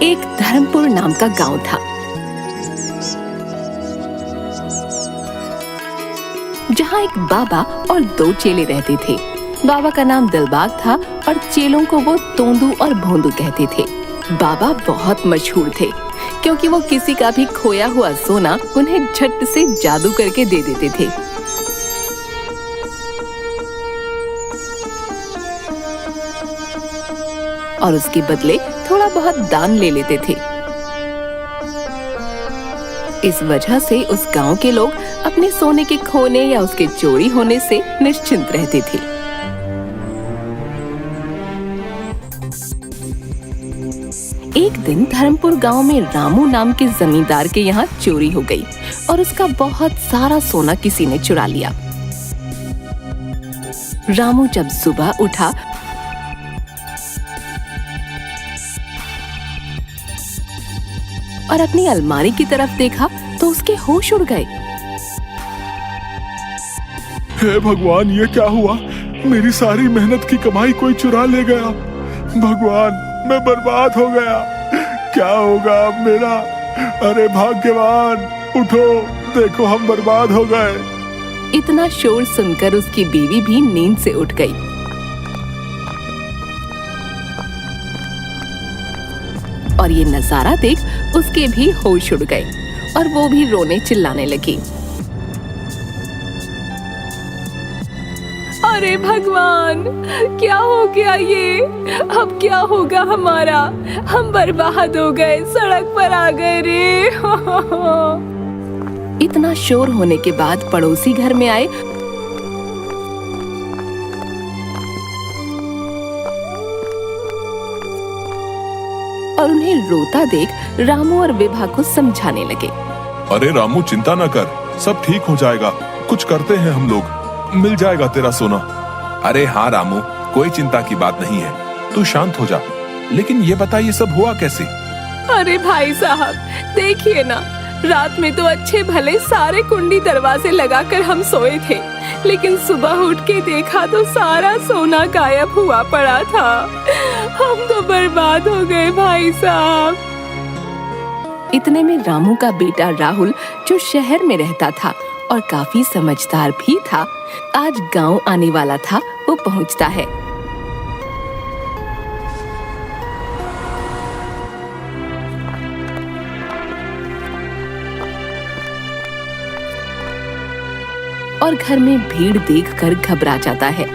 एक धर्मपुर नाम का गांव था, जहां एक बाबा और 2 चेले रहते थे। बाबा का नाम दिलबाग था और चेलों को वो तोंदू और भोंदू कहते थे। बाबा बहुत मशहूर थे क्योंकि वो किसी का भी खोया हुआ सोना उन्हें झट से जादू करके दे देते थे। और उसके बदले थोड़ा बहुत दान ले लेते थे। इस वजह से उस गांव के लोग अपने सोने के खोने या उसके चोरी होने से निश्चिंत रहते थे। एक दिन धर्मपुर गांव में रामू नाम के जमींदार के यहाँ चोरी हो गई और उसका बहुत सारा सोना किसी ने चुरा लिया। रामू जब सुबह उठा और अपनी अलमारी की तरफ देखा तो उसके होश उड़ गए। हे भगवान, ये क्या हुआ? मेरी सारी मेहनत की कमाई कोई चुरा ले गया। भगवान, मैं बर्बाद हो गया। क्या होगा अब मेरा? अरे भाग्यवान, उठो, देखो हम बर्बाद हो गए। इतना शोर सुनकर उसकी बीवी भी नींद से उठ गई। और ये नजारा देख उसके भी होश उड़ गए और वो भी रोने चिल्लाने लगी। अरे भगवान, क्या हो गया ये? अब क्या होगा हमारा? हम बर्बाद हो गए, सड़क पर आ गए रे। इतना शोर होने के बाद पड़ोसी घर में आए और उन्हें रोता देख रामू और विभा को समझाने लगे। अरे रामू, चिंता न कर, सब ठीक हो जाएगा। कुछ करते हैं हम लोग, मिल जाएगा तेरा सोना। अरे हाँ रामू, कोई चिंता की बात नहीं है, तू शांत हो जा। लेकिन ये बता, ये सब हुआ कैसे? अरे भाई साहब, देखिए ना, रात में तो अच्छे भले सारे कुंडी दरवाजे लगाकर हम सोए थे, लेकिन सुबह उठ के देखा तो सारा सोना गायब हुआ पड़ा था। हम तो बर्बाद हो गए भाई साहब। इतने में रामू का बेटा राहुल, जो शहर में रहता था और काफी समझदार भी था, आज गांव आने वाला था। वो पहुंचता है। और घर में भीड़ देखकर घबरा जाता है।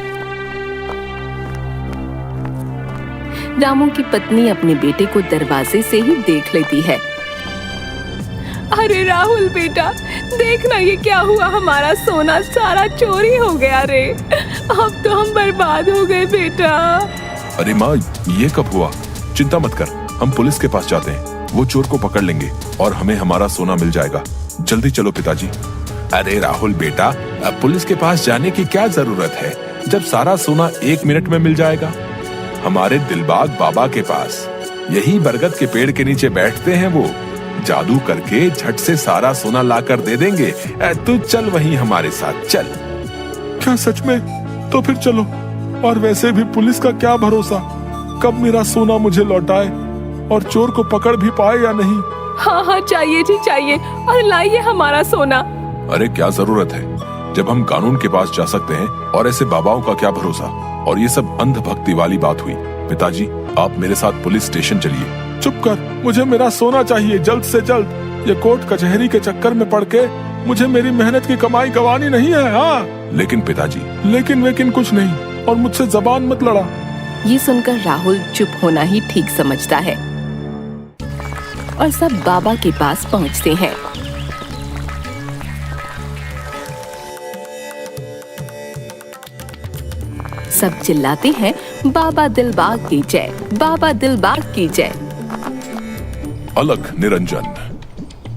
रामू की पत्नी अपने बेटे को दरवाजे से ही देख लेती है। अरे राहुल बेटा, देखना ये क्या हुआ? हमारा सोना सारा चोरी हो गया रे। अब तो हम बर्बाद हो गए बेटा। अरे माँ, ये कब हुआ? चिंता मत कर, हम पुलिस के पास जाते हैं। वो चोर को पकड़ लेंगे और हमें हमारा सोना मिल जाएगा। जल्दी चलो पिताजी। अरे राहुल बेटा, अब पुलिस के पास जाने की क्या जरूरत है, जब सारा सोना 1 मिनट में मिल जाएगा। हमारे दिलबाग बाबा के पास यही बरगद के पेड़ के नीचे बैठते हैं। वो जादू करके झट से सारा सोना लाकर दे देंगे। तू चल वहीं हमारे साथ, चल। क्या सच में? तो फिर चलो। और वैसे भी पुलिस का क्या भरोसा, कब मेरा सोना मुझे लौटाए और चोर को पकड़ भी पाए या नहीं। हाँ हाँ, चाहिए जी चाहिए, और लाइए हमारा सोना। अरे क्या जरूरत है, जब हम कानून के पास जा सकते हैं। और ऐसे बाबाओं का क्या भरोसा। और ये सब अंधभक्ति वाली बात हुई। पिताजी, आप मेरे साथ पुलिस स्टेशन चलिए। चुप कर, मुझे मेरा सोना चाहिए जल्द से जल्द। ये कोर्ट कचहरी के चक्कर में पड़ के मुझे मेरी मेहनत की कमाई गंवानी नहीं है। हाँ, लेकिन पिताजी। लेकिन कुछ नहीं, और मुझसे जबान मत लड़ा। ये सुनकर राहुल चुप होना ही ठीक समझता है और सब बाबा के पास पहुंचते हैं। सब चिल्लाते हैं, बाबा दिलबाग की जय, बाबा दिलबाग की जय। अलख निरंजन,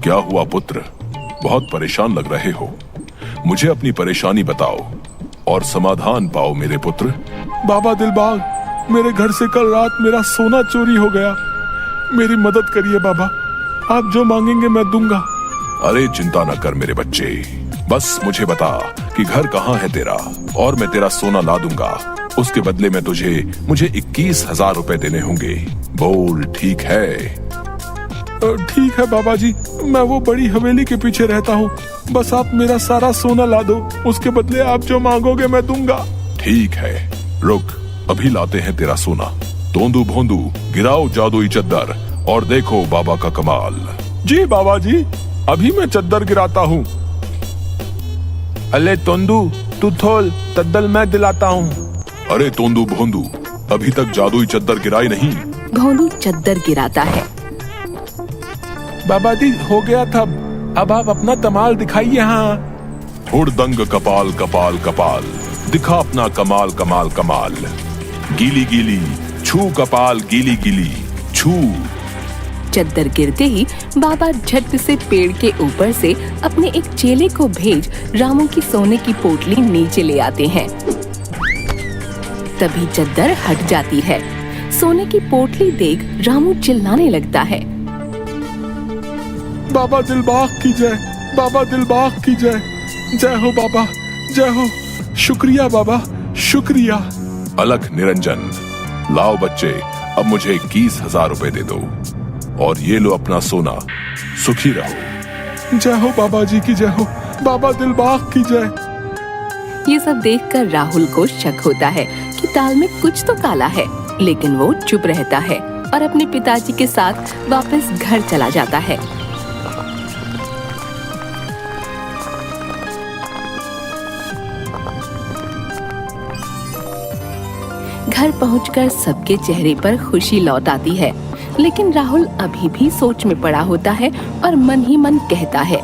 क्या हुआ पुत्र? बहुत परेशान लग रहे हो। मुझे अपनी परेशानी बताओ और समाधान पाओ मेरे पुत्र। बाबा दिलबाग, मेरे घर से कल रात मेरा सोना चोरी हो गया। मेरी मदद करिए बाबा, आप जो मांगेंगे मैं दूंगा। अरे चिंता न कर मेरे बच्चे, बस मुझे बता कि घर कहाँ है तेरा, और मैं तेरा सोना ला दूंगा। उसके बदले में मुझे 21,000 रुपए देने होंगे। बोल ठीक है? ठीक है बाबा जी, मैं वो बड़ी हवेली के पीछे रहता हूँ। बस आप मेरा सारा सोना ला दो, उसके बदले आप जो मांगोगे मैं दूंगा। ठीक है, रुक, अभी लाते हैं तेरा सोना। तोंदू भोंदू, गिराओ जादुई चद्दर और देखो बाबा का कमाल। जी बाबा जी, अभी मैं चद्दर गिराता हूँ। अले तोंदू, तू थोल, तद्दल मैं दिलाता हूँ। अरे तोंदू भोंदू, अभी तक जादुई चद्दर गिराई नहीं। भोंदू चद्दर गिराता है। बाबा जी हो गया था, अब आप अपना कमाल दिखाइए। हाँ, हुड़दंग कपाल कपाल कपाल, दिखा अपना कमाल कमाल कमाल। गीली गीली छू कपाल, गीली गीली छू। चद्दर गिरते ही बाबा झट से पेड़ के ऊपर से अपने एक चेले को भेज रामू की सोने की पोटली नीचे ले आते हैं। तभी चद्दर हट जाती है। सोने की पोटली देख रामू चिल्लाने लगता है। बाबा दिलबाग की जय, बाबा दिलबाग की जय। जय हो बाबा, जय हो। शुक्रिया बाबा, शुक्रिया। अलख निरंजन, लाओ बच्चे, अब मुझे 21,000 रुपए दे दो और ये लो अपना सोना, सुखी रहो। जय हो बाबा जी की जय हो, बाबा दिलबाग की जय। ये सब देखकर राहुल को शक होता है कि दाल में कुछ तो काला है, लेकिन वो चुप रहता है और अपने पिताजी के साथ वापस घर चला जाता है। घर पहुंचकर सबके चेहरे पर खुशी लौट आती है, लेकिन राहुल अभी भी सोच में पड़ा होता है और मन ही मन कहता है,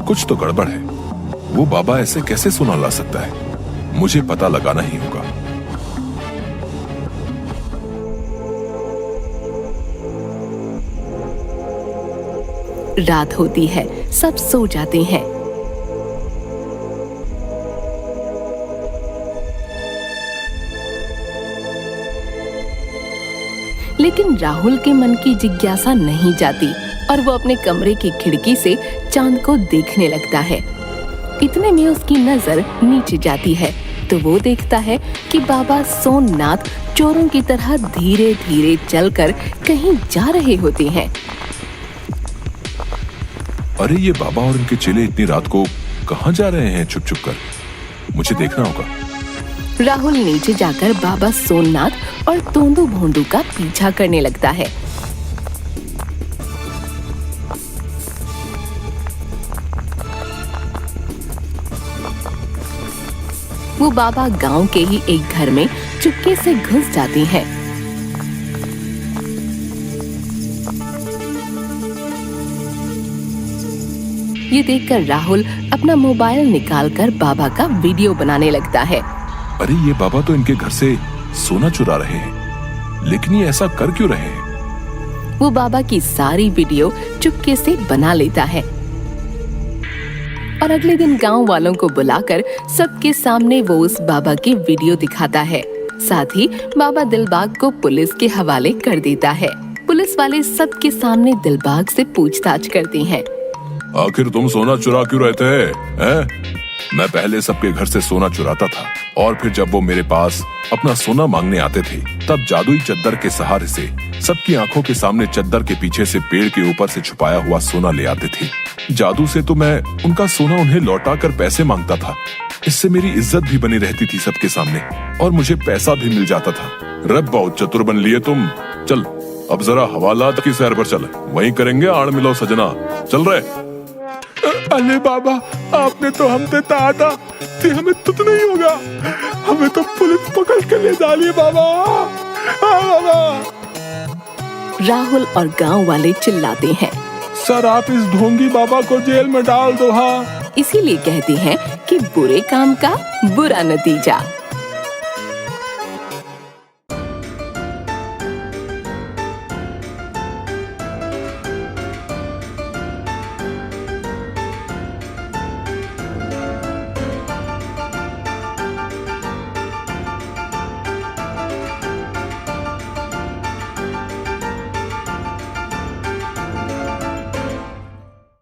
कुछ तो गड़बड़ है। वो बाबा ऐसे कैसे सोना ला सकता है? मुझे पता लगाना ही होगा। रात होती है, सब सो जाते हैं। लेकिन राहुल के मन की जिज्ञासा नहीं जाती और वो अपने कमरे की खिड़की से चांद को देखने लगता है। इतने में उसकी नजर नीचे जाती है तो वो देखता है कि बाबा सोमनाथ चोरों की तरह धीरे धीरे चलकर कहीं जा रहे होते हैं। अरे ये बाबा और उनके चेले इतनी रात को कहाँ जा रहे हैं छुप छुप कर? मुझे देखना होगा। राहुल नीचे जाकर बाबा सोमनाथ और तोंदू भोंदू का पीछा करने लगता है। वो बाबा गांव के ही एक घर में चुपके से घुस जाते हैं। ये देखकर राहुल अपना मोबाइल निकालकर बाबा का वीडियो बनाने लगता है। अरे ये बाबा तो इनके घर से सोना चुरा रहे हैं, लेकिन ये ऐसा कर क्यों रहे हैं? वो बाबा की सारी वीडियो चुपके से बना लेता है और अगले दिन गांव वालों को बुलाकर सबके सामने वो उस बाबा की वीडियो दिखाता है। साथ ही बाबा दिलबाग को पुलिस के हवाले कर देता है। पुलिस वाले सबके सामने दिलबाग से पूछताछ करते हैं। आखिर तुम सोना चुरा क्यों रहते हैं? मैं पहले सबके घर से सोना चुराता था और फिर जब वो मेरे पास अपना सोना मांगने आते थे तब जादुई चद्दर के सहारे से सबकी आंखों के सामने चद्दर के पीछे से पेड़ के ऊपर से छुपाया हुआ सोना ले आते थे। जादू से तो मैं उनका सोना उन्हें लौटा कर पैसे मांगता था। इससे मेरी इज्जत भी बनी रहती थी सबके सामने और मुझे पैसा भी मिल जाता था। रब बहुत चतुर बन लिए तुम। चल अब जरा हवालात की सैर पर चल, वहीं करेंगे आड़ मिलो सजना। चल रहे। अरे बाबा, आपने तो हम पे कहा था कि हमें कुछ नहीं होगा, हमें तो पुलिस पकड़ के ले जा रही है बाबा। बाबा। राहुल और गांव वाले चिल्लाते हैं, सर आप इस ढोंगी बाबा को जेल में डाल दो। हाँ, इसीलिए कहते हैं कि बुरे काम का बुरा नतीजा।